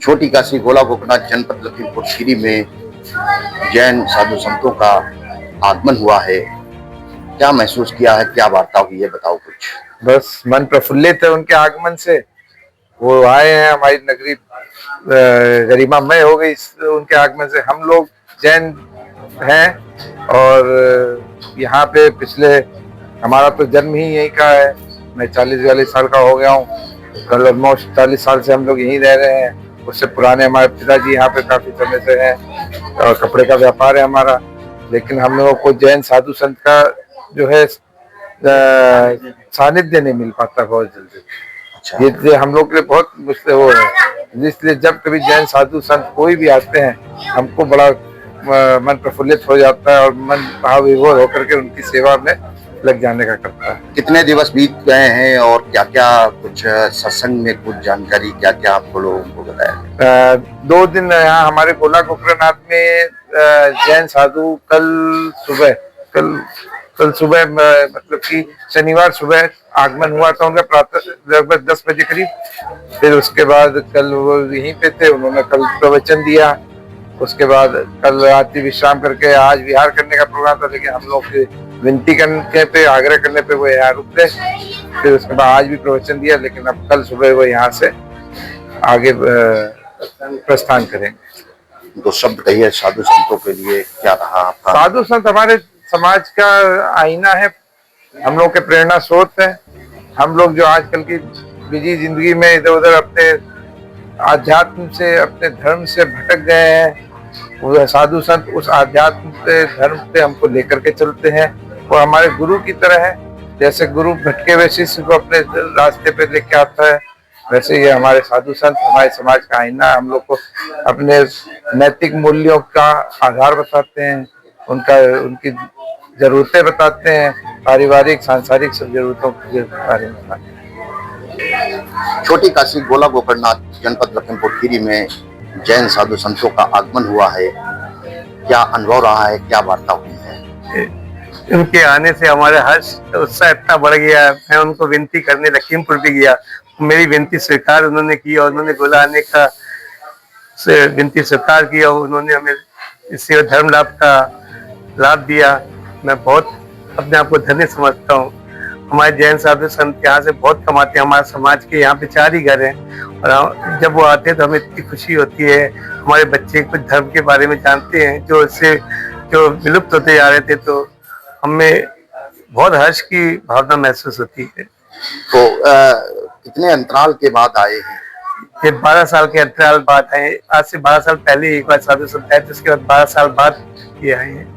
छोटी काशी गोला गोकर्ण जनपद लखीमपुर खीरी में जैन साधु संतों का आगमन हुआ है। क्या महसूस किया है, क्या वार्ता हुई है, बताओ कुछ। बस मन प्रफुल्लित है उनके आगमन से। वो आए हैं, हमारी नगरी गरिमामय हो गई उनके आगमन से। हम लोग जैन हैं और यहाँ पे हमारा तो जन्म ही यहीं का है। मैं 40-42 साल का हो गया हूँ। कल ऑलमोस्ट 40 साल से हम लोग यहीं रह रहे हैं। उससे पुराने हमारे पिताजी यहाँ पे काफी समय से हैं और कपड़े का व्यापार है हमारा। लेकिन हम लोगों को जैन साधु संत का जो है सानिध्य नहीं मिल पाता बहुत जल्दी। अच्छा। ये हम लोग के लिए बहुत मुश्किल हो है। इसलिए जब कभी जैन साधु संत कोई भी आते हैं, हमको बड़ा मन प्रफुल्लित हो जाता है और मन भाव विभोर होकर के उनकी सेवा में लग जाने का करता है। कितने दिवस बीत गए हैं और क्या क्या कुछ सत्संग में कुछ जानकारी क्या क्या आप लोगों को बताया? 2 दिन यहाँ हमारे गोला गोकर्णनाथ में जैन साधु कल सुबह मतलब कि शनिवार सुबह आगमन हुआ था उनका, प्रातः लगभग 10 बजे करीब। फिर उसके बाद कल वो यहीं पे थे, उन्होंने कल प्रवचन दिया। उसके बाद कल रात्रि विश्राम करके आज विहार करने का प्रोग्राम था, लेकिन हम लोग विनती करने पे, आग्रह करने पे वो यहाँ रुक गए। फिर उसके बाद आज भी प्रवचन दिया, लेकिन अब कल सुबह वो यहाँ से आगे प्रस्थान करेंगे। 2 शब्द कहिए साधु संतों के लिए, क्या रहा आपका? साधु संत हमारे समाज का आईना है, हम लोग के प्रेरणा स्रोत है। हम लोग जो आजकल की बिजी जिंदगी में इधर उधर अपने आध्यात्म से, अपने धर्म से भटक गए हैं, वो साधु संत उस आध्यात्म पे, धर्म पे हमको लेकर के चलते हैं। वो हमारे गुरु की तरह है। जैसे गुरु भटके हुए शिष्य को अपने रास्ते पे लेके आता है, वैसे ये हमारे साधु संत हमारे समाज का आईना है। हम लोग को अपने नैतिक मूल्यों का आधार बताते हैं, उनकी जरूरतें बताते हैं, पारिवारिक सांसारिक सब जरूरतों के बारे में बताते हैं। छोटी काशी गोला गोकर्णनाथ जनपद लखीमपुर खीरी में जैन साधु संतों का आगमन हुआ है। क्या अनुभव रहा है, क्या वार्ता हुई है? उनके आने से हमारे हर्ष उत्साह इतना बढ़ गया। मैं उनको विनती करने लखीमपुर भी गया, मेरी विनती स्वीकार उन्होंने की और उन्होंने गोला आने का विनती स्वीकार की और उन्होंने हमें इससे धर्म लाभ का लाभ दिया। मैं बहुत अपने आप को धन्य समझता हूँ। हमारे जैन साधु संत यहाँ से बहुत कमाते हैं। हमारे समाज के यहाँ पे 4 ही घर हैं और जब वो आते हैं तो हमें इतनी खुशी होती है। हमारे बच्चे कुछ धर्म के बारे में जानते हैं जो विलुप्त होते जा रहे थे, तो हमें बहुत हर्ष की भावना महसूस होती है। तो कितने अंतराल के बाद आए हैं? ये 12 साल के अंतराल बाद आए। आज से 12 साल पहले एक बार साधु संत आए, तो उसके बाद 12 साल बाद ये आए हैं।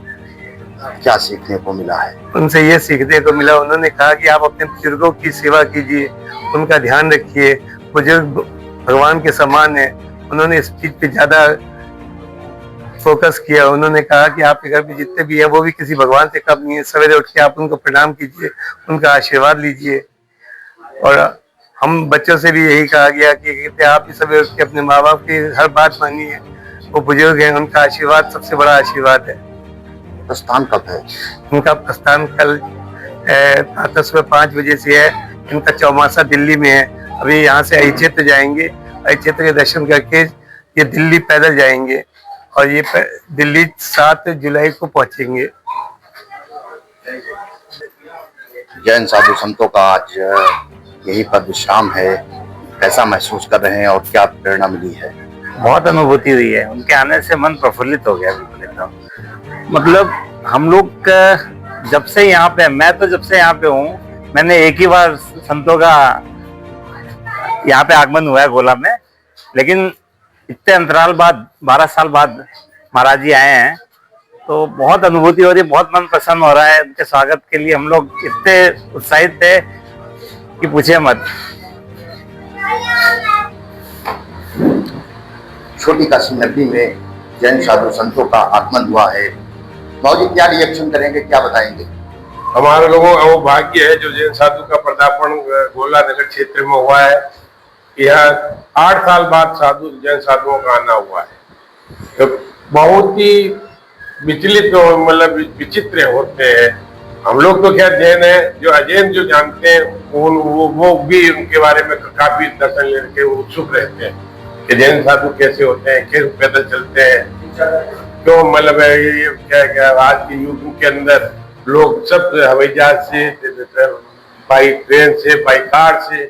क्या सीखने को मिला है? उनसे ये सीखने को मिला, उन्होंने कहा कि आप अपने बुजुर्गों की सेवा कीजिए, उनका ध्यान रखिए। बुजुर्ग भगवान के समान है। उन्होंने इस चीज पे ज्यादा फोकस किया। उन्होंने कहा कि आपके घर में जितने भी है वो भी किसी भगवान से कम नहीं है। सवेरे उठ के आप उनको प्रणाम कीजिए, उनका आशीर्वाद लीजिए। और हम बच्चों से भी यही कहा गया कि आप भी सवेरे उठ के अपने माँ बाप की हर बात मानिए। वो बुजुर्ग हैं, उनका आशीर्वाद सबसे बड़ा आशीर्वाद है। प्रस्थान कब है? उनका प्रस्थान कल प्रातः सुबह 5 बजे से है। इनका चौमासा दिल्ली में है। अभी यहाँ से अहि क्षेत्र जाएंगे, अहि क्षेत्र के दर्शन करके ये दिल्ली पैदल जाएंगे और ये दिल्ली 7 जुलाई को पहुंचेंगे। जैन साधु संतों का आज यही पर विश्राम है। कैसा महसूस कर रहे हैं और क्या प्रेरणा मिली है? बहुत अनुभूति हुई है। उनके आने से मन प्रफुल्लित हो गया बिल्कुल एकदम। मतलब हम लोग जब से यहाँ पे, मैं तो जब से यहाँ पे हूँ, मैंने एक ही बार संतों का यहाँ पे आगमन हुआ है गोला में। लेकिन इतने अंतराल बाद 12 साल बाद महाराज जी आए हैं, तो बहुत अनुभूति हो रही है, बहुत मन प्रसन्न हो रहा है। उनके स्वागत के लिए हम लोग इतने उत्साहित थे कि पूछे मत। छोटी काशी नगरी में जैन साधु संतों का आगमन हुआ है। बाबूजी क्या रिएक्शन करेंगे, क्या बताएंगे? हमारे लोगों का वो भाग्य है जो जैन साधु का पदार्पण गोला नगर क्षेत्र में हुआ है। यहाँ 8 साल बाद जैन साधुओं का आना हुआ है। तो बहुत ही विचलित, मतलब विचित्र होते हैं। हम लोग तो खैर जैन है, जो अजैन जो जानते हैं वो भी उनके बारे में काफी दर्शन लेने के उत्सुक रहते हैं। कि जैन साधु कैसे होते हैं, कैसे पैदल चलते हैं, क्यों मतलब ये क्या क्या आज के युग के अंदर लोग सब हवाई जहाज से, बाई ट्रेन से, बाई कार से,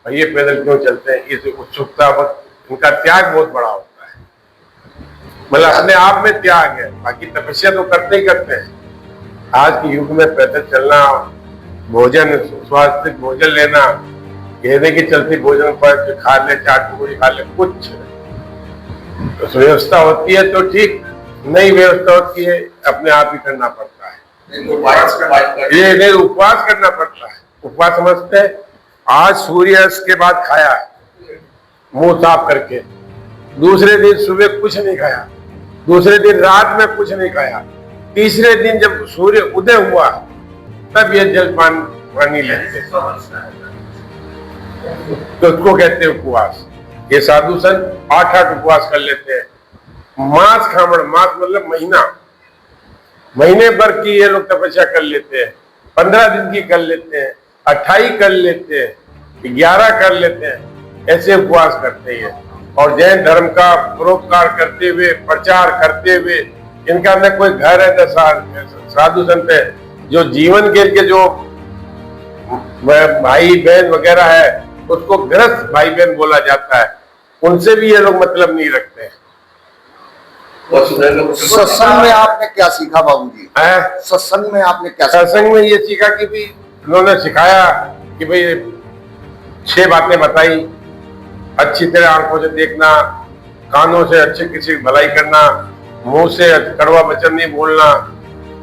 और ये पैदल क्यों चलते हैं? इस उत्सुकता, इनका त्याग बहुत बड़ा होता है, मतलब अपने आप में त्याग है। बाकी तपस्या तो करते ही करते हैं। आज के युग में पैदल चलना, भोजन, स्वास्थ्य भोजन लेना, कहने के चलते भोजन पर खा ले, 4 टुकड़ी खा ले, कुछ तो व्यवस्था होती है तो ठीक, नहीं व्यवस्था होती है अपने आप ही करना पड़ता है। ये नहीं, उपवास करना पड़ता है। उपवास समझते हैं, आज सूर्यास्त के बाद खाया मुंह साफ करके, दूसरे दिन सुबह कुछ नहीं खाया, दूसरे दिन रात में कुछ नहीं खाया, तीसरे दिन जब सूर्य उदय हुआ तब ये जलपान पानी लेते, तो उसको कहते हैं उपवास। ये साधु संत 8 उपवास कर लेते हैं। मास खामण, मास मतलब महीना, महीने भर की ये लोग तपस्या कर लेते हैं, 15 दिन की कर लेते हैं, 28 कर लेते हैं, 11 कर लेते हैं, ऐसे उपवास करते हैं। और जैन धर्म का परोपकार करते हुए, प्रचार करते हुए, इनका न कोई घर है न साधु संत है, जो जीवन के लिए जो भाई बहन वगैरह है उसको गृहस्थ भाई बहन बोला जाता है, उनसे भी ये लोग मतलब नहीं रखते हैं। सत्संग में आपने क्या सीखा बाबूजी? सत्संग में आपने क्या सीखा? सत्संग में ये सीखा कि भी उन्होंने सिखाया कि भाई 6 बातें बताई, अच्छी तरह आंखों से देखना, कानों से अच्छे किसी की भलाई करना, मुंह से कड़वा वचन नहीं बोलना,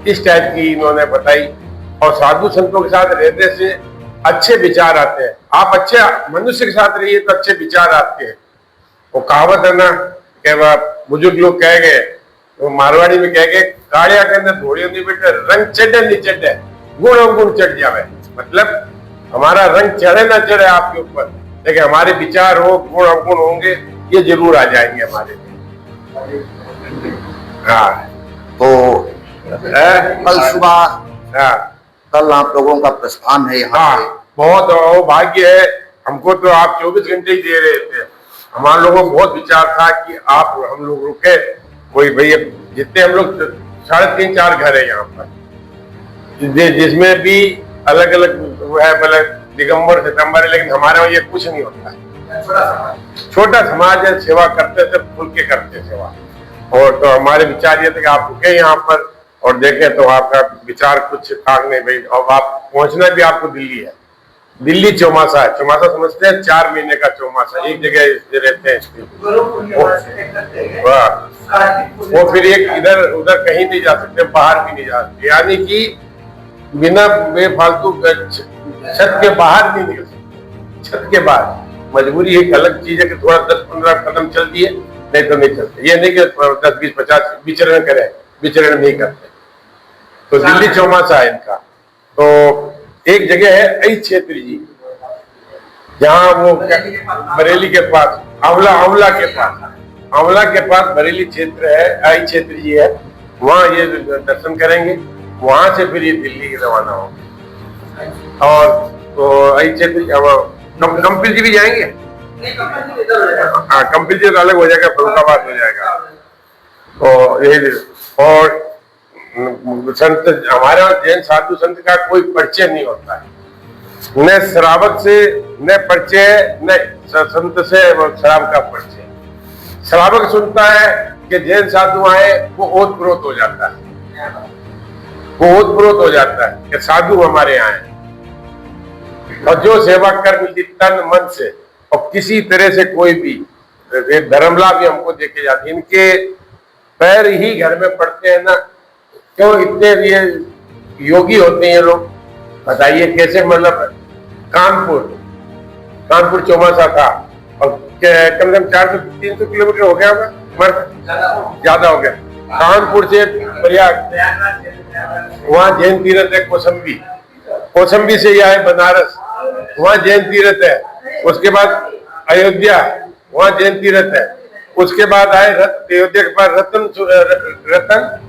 इस टाइप की इन्होंने बताई। और साधु संतों के साथ रहने से अच्छे विचार आते हैं। आप अच्छे मनुष्य के साथ रहिए तो अच्छे विचार आते हैं। वो कहावत है ना कि बुजुर्ग लोग कह गए, तो मारवाड़ी में कह गए, काड़िया के अंदर धोड़ियों नहीं बेटे, रंग चढ़े नहीं चढ़े, गुण अवगुण चढ़ जावे। मतलब हमारा रंग चढ़े ना चढ़े आपके ऊपर, लेकिन हमारे विचार हो, गुण अवगुण होंगे, ये जरूर आ जाएंगे हमारे लिए। हाँ, तो कल सुबह, कल आप लोगों का प्रस्थान है यहाँ। हाँ, बहुत भाग्य है हमको, तो आप 24 घंटे ही दे रहे थे। हमारे लोगों को बहुत विचार था कि आप हम लोग रुके, कोई भैया जितने हम लोग 3.5-4 घर है यहाँ पर, जिसमें भी अलग अलग वो है, मतलब दिगंबर सितंबर है, लेकिन हमारे वहाँ ये कुछ नहीं होता है। छोटा समाज है, सेवा करते थे, खुल के करते सेवा। और तो हमारे विचार ये थे कि आप रुके यहाँ पर और देखें तो आपका विचार कुछ काम नहीं भाई। और आप पहुंचना भी आपको दिल्ली है, दिल्ली चौमासा है। चौमासा समझते हैं, 4 महीने का चौमासा, एक जगह रहते हैं। वो फिर एक इधर उधर कहीं नहीं जा सकते, बाहर भी नहीं जा सकते, यानी कि बिना बेफालतू छत के बाहर नहीं निकल सकते। छत के बाहर मजबूरी एक अलग चीज है कि थोड़ा 10-15 कदम चल दिए, नहीं तो नहीं चलते। ये नहीं कि 10-20-50 विचरण करें, विचरण नहीं करते। तो दिल्ली चौमासा है इनका। तो एक जगह है आई क्षेत्री जी, जहाँ वो बरेली के पास, आंवला के पास बरेली क्षेत्र है, आई क्षेत्री जी है, वहाँ ये दर्शन करेंगे। वहां से फिर ये दिल्ली रवाना होंगे। और तो आई क्षेत्री कंपिल जी भी जाएंगे। हाँ, कंपिल जी तो अलग हो जाएगा, फरुखाबाद हो जाएगा। तो ये और संत हमारे जैन साधु संत का कोई परिचय नहीं होता है, न श्रावक से न परिचय, न संत से शराब का परिचय। श्रावक सुनता है कि जैन साधु आए, वो ओतप्रोत हो जाता है, हो जाता है कि साधु हमारे यहाँ आए। और जो सेवा कर मिलती तन मन से, और किसी तरह से कोई भी धर्मला भी हमको देखे जाते, इनके पैर ही घर में पड़ते हैं ना। क्यों इतने ये योगी होते हैं ये लोग, बताइए कैसे? मतलब कानपुर चौमासा था, और कम से कम 400-300 किलोमीटर हो गया होगा, ज्यादा हो गया। कानपुर से प्रयाग, वहाँ जैन तीर्थ है कौसम्बी से यह है बनारस, वहाँ जैन तीर्थ है। उसके बाद अयोध्या, वहाँ जैन तीर्थ है। उसके बाद आए अयोध्या के बाद रतन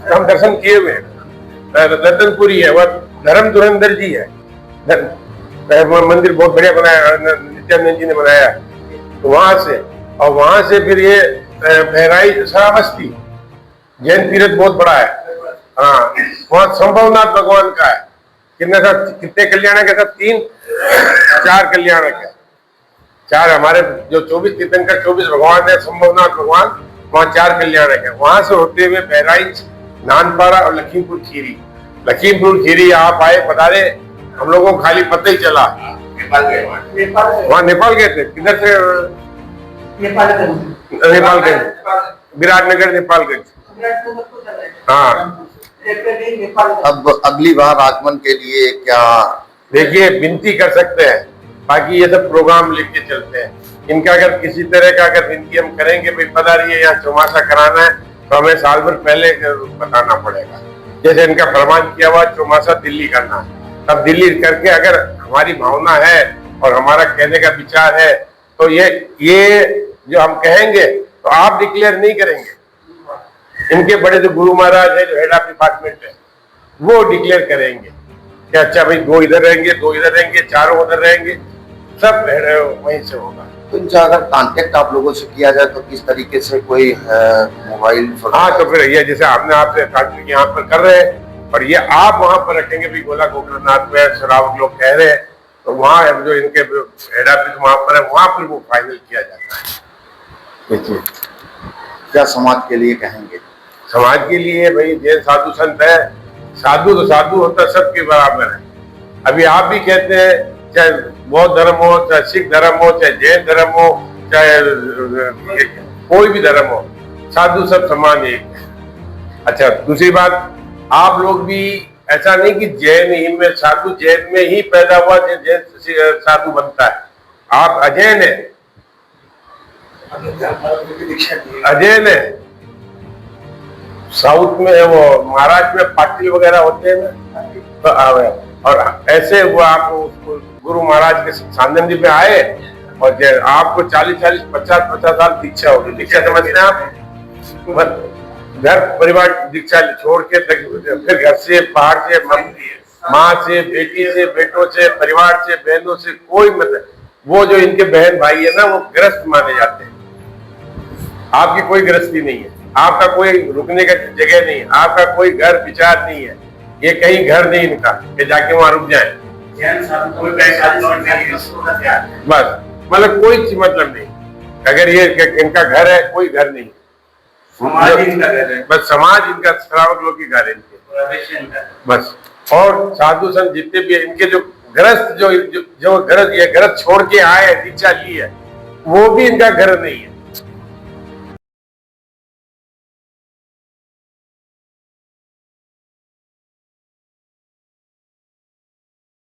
हम दर्शन किए हुए, रतनपुरी है, वह धर्म धुरंधर जी है, मंदिर बहुत बढ़िया बनाया, नित्यानंद जी ने बनाया। वहां से, और वहां से फिर ये बहराइच श्रावस्ती जैन तीर्थ बहुत बड़ा है। हाँ, वहाँ संभवनाथ भगवान का है। कितने कल्याणक है सर? 4 कल्याणक है। 4 हमारे जो 24 तीर्थंकर 24 भगवान है, संभवनाथ भगवान, वहाँ 4 कल्याणक है। वहां से होते हुए बहराइच, नानपारा और लखीमपुर खीरी। लखीमपुर खीरी आप आए, पधारे, हम लोगों को खाली पता ही चला। वहाँ नेपाल गए थे। किधर से? नेपालगंज, विराटनगर, नेपालगंज। हाँ, अब अगली बार आगमन के लिए क्या? देखिए, विनती कर सकते हैं, बाकी ये सब प्रोग्राम लेके चलते हैं। इनका अगर किसी तरह का अगर विनती हम करेंगे, भाई पता रही है यहाँ चौमासा कराना है, तो हमें साल भर पहले बताना पड़ेगा। जैसे इनका फरमान किया हुआ चौमासा दिल्ली करना है, तब दिल्ली करके अगर हमारी भावना है और हमारा कहने का विचार है, तो ये जो हम कहेंगे तो आप डिक्लेयर नहीं करेंगे। इनके बड़े जो गुरु महाराज है, जो हेड ऑफ डिपार्टमेंट है, वो डिक्लेयर करेंगे कि अच्छा भाई 2 इधर रहेंगे, 2 इधर रहेंगे, 4 उधर रहेंगे, सब वहीं से होगा। तो इनसे अगर कांटेक्ट आप लोगों से किया जाए तो किस तरीके से? कोई मोबाइल? हाँ, तो फिर ये जैसे आपने आपसे कांटेक्ट यहाँ पर कर रहे हैं, और ये आप वहां पर रखेंगे भी गोला गोकर्णनाथ में श्रावक लोग कह रहे हैं, तो वहाँ जो इनके हेड ऑफिस वहां पर है, वहां पर वो फाइनल किया जाता है। देखिए, क्या समाज के लिए कहेंगे? समाज के लिए भाई जैन साधु संत है, साधु तो साधु होता सबके बराबर है। अभी आप भी कहते हैं, चाहे बौद्ध धर्म हो, चाहे सिख धर्म हो, चाहे जैन धर्म हो, चाहे कोई भी धर्म हो, साधु सब समान एक है। अच्छा, दूसरी बात, आप लोग भी ऐसा नहीं कि जैन ही में साधु, जैन में ही पैदा हुआ जैन साधु बनता है। आप अजैन है, अजैन है। साउथ में वो महाराष्ट्र में पाटिल वगैरह होते हैं ना, तो और ऐसे वो आप गुरु महाराज के सानिध्य में आए, और आपको 40-40, 50-50 साल दीक्षा होगी। दीक्षा समझते हैं आप? घर परिवार दीक्षा छोड़ के फिर घर से, पहाड़ से, माँ से, बेटी से, बेटों से, परिवार से, बहनों से कोई मतलब, वो जो इनके बहन भाई है ना, वो गृहस्थ माने जाते हैं। आपकी कोई गृहस्थी नहीं है, आपका कोई रुकने का जगह नहीं है, आपका कोई घर विचार नहीं है, ये कहीं घर नहीं इनका कि जाके वहां रुक जाए। बस, मतलब कोई मतलब नहीं। अगर ये इनका घर है, कोई घर नहीं, समाज इनका घर है, बस समाज इनका, श्रावक लोग की घर है इनके, बस। और साधु संत जितने भी इनके जो गृहस्थ जो गृहस्थ छोड़ के आए, दीक्षा ली है, वो भी इनका घर नहीं है।